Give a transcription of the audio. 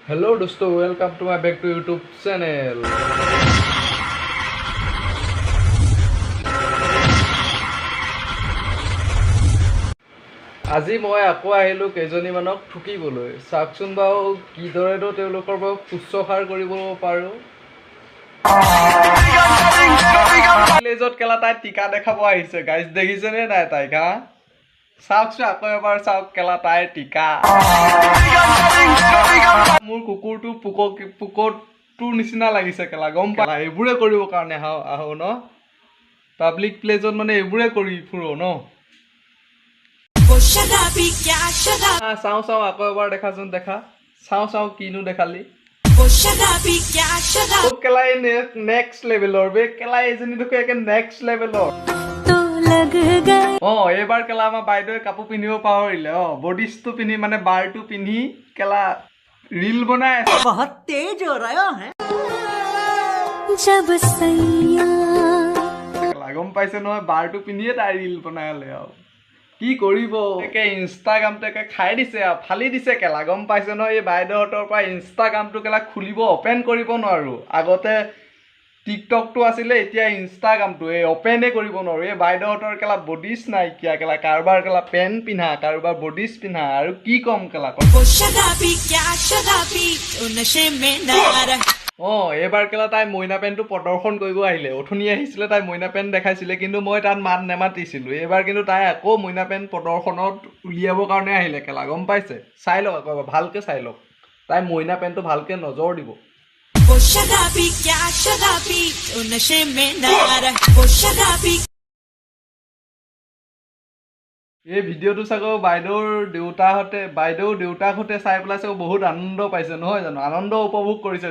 Hello dosto, welcome to my back to YouTube channel. আজি মই আকৌ আহিলো কেজনীমানক ঠুকিবলৈ। চাওকচোন বাৰু কিদৰেনো তেওঁলোকৰ বাৰু শুশ্ৰূষাৰ কৰিব পাৰো। ভিলেজত কেলা তাই টিকা দেখাব আহিছে। গাইজ দেখিছেনে নাই তাইক হা? চাওকচোন আকৌ এবাৰ চাওক কেলা তাইৰ টিকা। মোৰ কুকুৰটো পোকটোৰ নিচিনা লাগিছে কেলা গম পালা। এইবোৰে কৰিবৰ কাৰণে আহো ন পাব্লিক প্লেজত মানে এইবোৰে কৰি ফুৰো ন। চাওঁ আকৌ এবাৰ দেখাচোন দেখা। চাওঁ কিনো দেখালি। কেলাই নেক্সট লেভেলৰ বে কেলাই এজনী দেখো একে নেক্সট লেভেলৰ। এইবাৰ কেলা আমাৰ বাইদেৱে কাপোৰ পিন্ধিব পাহৰিলে। বডিছটো পিন্ধি মানে বাৰটো পিন্ধি কেলা ৰীল বনাই আছে। বহুত তেজ হৈ ৰহা হে কেলা গম পাইছে নহয় বাৰটো পিন্ধিয়ে তাই ৰীল বনালে আৰু কি কৰিব একে ইনষ্টাগ্ৰামটো একে খাই দিছে আৰু ফালি দিছে কেলা গম পাইছে নহয়। এই বাইদেউহঁতৰ পৰা ইনষ্টাগ্ৰামটো কেলা খুলিব অপেন কৰিব নোৱাৰো। আগতে টিকটকটো আছিলে এতিয়া ইনষ্টাগ্ৰামটো এই অপেনে কৰিব নোৱাৰো। এই বাইদেউহঁতৰ কেলা বডিছ নাইকিয়া কেলা কাৰোবাৰ কেলা পেণ্ট পিন্ধা কাৰোবাৰ বডিছ পিন্ধা আৰু কি কম কেলা এইবাৰ কেলা তাই মইনা পেণ্টটো প্ৰদৰ্শন কৰিব আহিলে। অথনি আহিছিলে তাই মইনা পেণ্ট দেখাইছিলে কিন্তু মই তাত মাত নেমাতিছিলো। এইবাৰ কিন্তু তাই আকৌ মইনা পেণ্ট প্ৰদৰ্শনত উলিয়াবৰ কাৰণে আহিলে কেলা গম পাইছে। চাই লওক আকৌ ভালকে চাই লওক তাই মইনা পেণ্টটো ভালকে নজৰ দিব। এই ভিডিঅ'টো চাগৈ বাইদেউৰ দেউতাকহঁতে চাই পেলাই চাগৈ বহুত আনন্দ পাইছে নহয় জানো। আনন্দ উপভোগ কৰিছে।